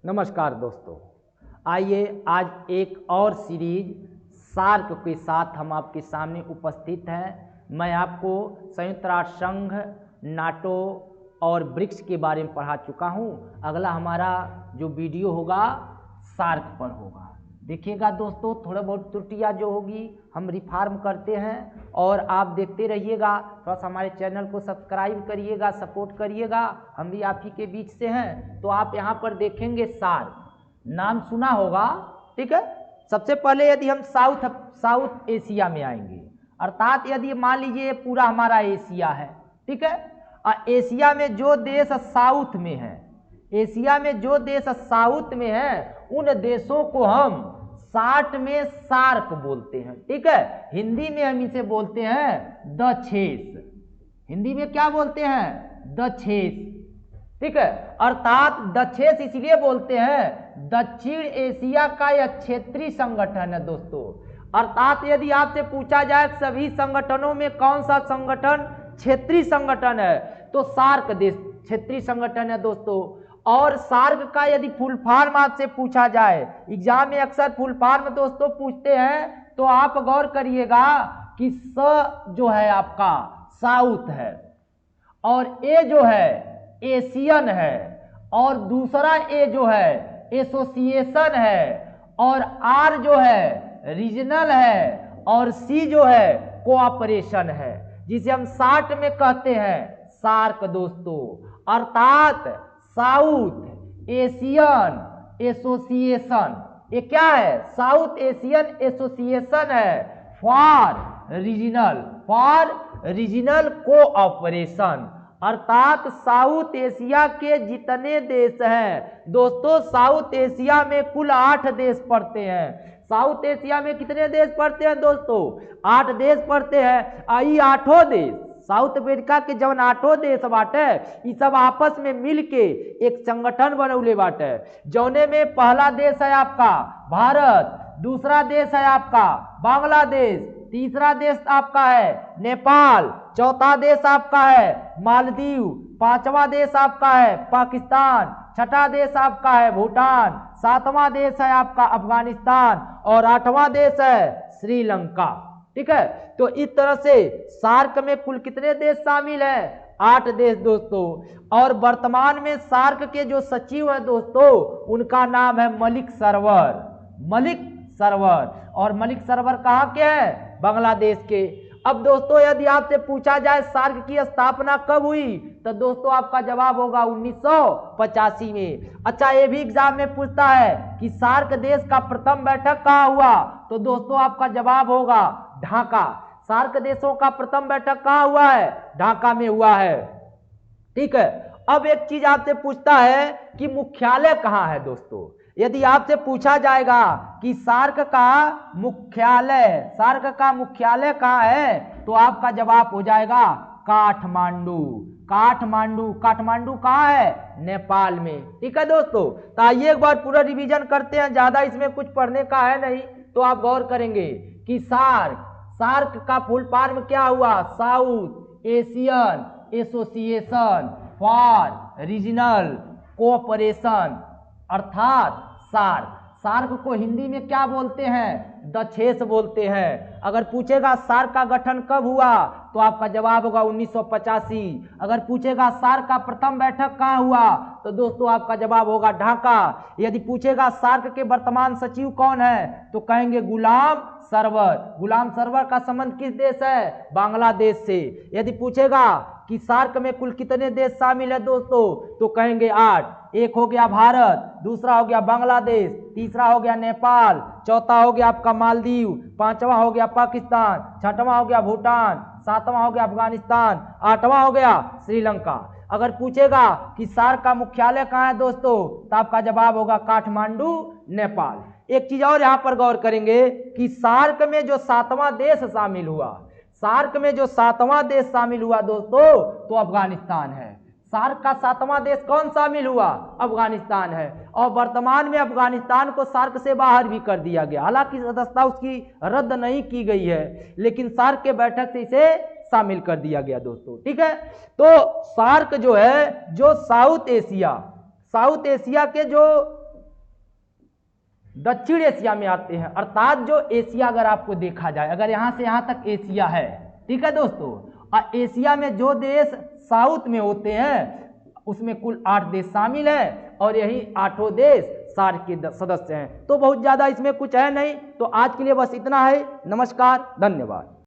नमस्कार दोस्तों, आइए आज एक और सीरीज सार्क के साथ हम आपके सामने उपस्थित हैं। मैं आपको संयुक्त राष्ट्र संघ, नाटो और ब्रिक्स के बारे में पढ़ा चुका हूं। अगला हमारा जो वीडियो होगा सार्क पर होगा। देखिएगा दोस्तों, थोड़ा बहुत त्रुटियां जो होगी हम रिफॉर्म करते हैं और आप देखते रहिएगा। थोड़ा सा हमारे चैनल को सब्सक्राइब करिएगा, सपोर्ट करिएगा। हम भी आप ही के बीच से हैं। तो आप यहाँ पर देखेंगे सार्क, नाम सुना होगा, ठीक है। सबसे पहले यदि हम साउथ एशिया में आएंगे, अर्थात यदि मान लीजिए पूरा हमारा एशिया है, ठीक है। एशिया में जो देश साउथ में है, एशिया में जो देश साउथ में है, उन देशों को हम 60 में सार्क बोलते हैं, ठीक है। हिंदी में हम इसे बोलते हैं दक्षेस। हिंदी में क्या बोलते हैं? दक्षेस, ठीक है। अर्थात दक्षेस इसलिए बोलते हैं, दक्षिण एशिया का यह क्षेत्रीय संगठन है दोस्तों। अर्थात यदि आपसे पूछा जाए सभी संगठनों में कौन सा संगठन क्षेत्रीय संगठन है, तो सार्क देश क्षेत्रीय संगठन है दोस्तों। और सार्क का यदि फुल फॉर्म आपसे पूछा जाए, एग्जाम में अक्सर फुल फॉर्म दोस्तों पूछते हैं, तो आप गौर करिएगा कि स जो है आपका साउथ है, और ए जो है एशियन है, और दूसरा ए जो है एसोसिएशन है, और आर जो है रीजनल है, और सी जो है कोऑपरेशन है, जिसे हम शार्ट में कहते हैं सार्क दोस्तों। अर्थात साउथ एशियन एसोसिएशन, ये क्या है? साउथ एशियन एसोसिएशन है फॉर रीजनल कोऑपरेशन। अर्थात साउथ एशिया के जितने देश हैं दोस्तों, साउथ एशिया में कुल 8 देश पड़ते हैं। साउथ एशिया में कितने देश पड़ते हैं दोस्तों? 8 देश पड़ते हैं। आई 8 देश, साउथ अमेरिका के जवन 8 देश बाटे, ये सब आपस में मिलके एक संगठन बनौले बाटे, जौने में पहला देश है आपका भारत, दूसरा देश है आपका बांग्लादेश, तीसरा देश आपका है नेपाल, चौथा देश आपका है मालदीव, पांचवा देश आपका है पाकिस्तान, छठा देश आपका है भूटान, सातवां देश है आपका अफगानिस्तान, और 8वां देश है श्रीलंका, ठीक है। तो इस तरह से सार्क में कुल कितने देश शामिल हैं? 8 देश दोस्तों। और वर्तमान में सार्क के जो सचिव हैं दोस्तों, उनका नाम है मलिक सरवर। और मलिक सरवर कहाँ के हैं? बांग्लादेश के। अब दोस्तों यदि आपसे पूछा जाए सार्क की स्थापना कब हुई, तो दोस्तों आपका जवाब होगा 1985 में। अच्छा, ये भी एग्जाम में पूछता है कि सार्क देश का प्रथम बैठक कहाँ हुआ, तो दोस्तों आपका जवाब होगा ढाका। सार्क देशों का प्रथम बैठक कहाँ हुआ है? ढाका में हुआ है, ठीक है। अब एक चीज आपसे पूछता है कि मुख्यालय कहाँ है दोस्तों। यदि आपसे पूछा जाएगा कि सार्क का मुख्यालय कहाँ है, तो आपका जवाब हो जाएगा काठमांडू। काठमांडू कहाँ है? नेपाल में, ठीक है दोस्तों। तो आइए एक बार पूरा रिवीजन करते हैं, ज्यादा इसमें कुछ पढ़ने का है नहीं, तो आप गौर करेंगे कि सार्क का फुल फॉर्म क्या हुआ? South Asian association for regional cooperation, अर्थात सार्क को हिंदी में क्या बोलते हैं? दक्षेस बोलते हैं। अगर पूछेगा सार्क का गठन कब हुआ, तो आपका जवाब होगा 1985। अगर पूछेगा सार्क का प्रथम बैठक कहाँ हुआ, तो दोस्तों आपका जवाब होगा ढाका। यदि पूछेगा सार्क के वर्तमान सचिव कौन है, तो कहेंगे गुलाम सरवर का संबंध किस देश है? बांग्लादेश से। यदि पूछेगा कि सार्क में कुल कितने देश शामिल है दोस्तों, तो कहेंगे 8। एक हो गया भारत, दूसरा हो गया बांग्लादेश, तीसरा हो गया नेपाल, चौथा हो गया आपका मालदीव, पांचवा हो गया पाकिस्तान, छठवां हो गया भूटान, सातवां हो गया अफगानिस्तान, 8वां हो गया श्रीलंका। अगर पूछेगा कि सार्क का मुख्यालय कहाँ है दोस्तों, तो आपका जवाब होगा काठमांडू, नेपाल। एक चीज और यहाँ पर गौर करेंगे कि सार्क में जो 7वां देश शामिल हुआ दोस्तों, तो अफगानिस्तान है। सार्क का 7वां देश कौन शामिल हुआ? अफगानिस्तान है। और वर्तमान में अफगानिस्तान को सार्क से बाहर भी कर दिया गया, हालांकि सदस्यता उसकी रद्द नहीं की गई है, लेकिन सार्क के बैठक से इसे शामिल कर दिया गया दोस्तों, ठीक है। तो सार्क जो है, जो साउथ एशिया के जो दक्षिण एशिया में आते हैं, अर्थात जो एशिया अगर आपको देखा जाए, अगर यहाँ से यहाँ तक एशिया है, ठीक है दोस्तों, और एशिया में जो देश साउथ में होते हैं उसमें कुल 8 देश शामिल है और यही 8 देश सार्क के सदस्य हैं। तो बहुत ज़्यादा इसमें कुछ है नहीं, तो आज के लिए बस इतना है। नमस्कार, धन्यवाद।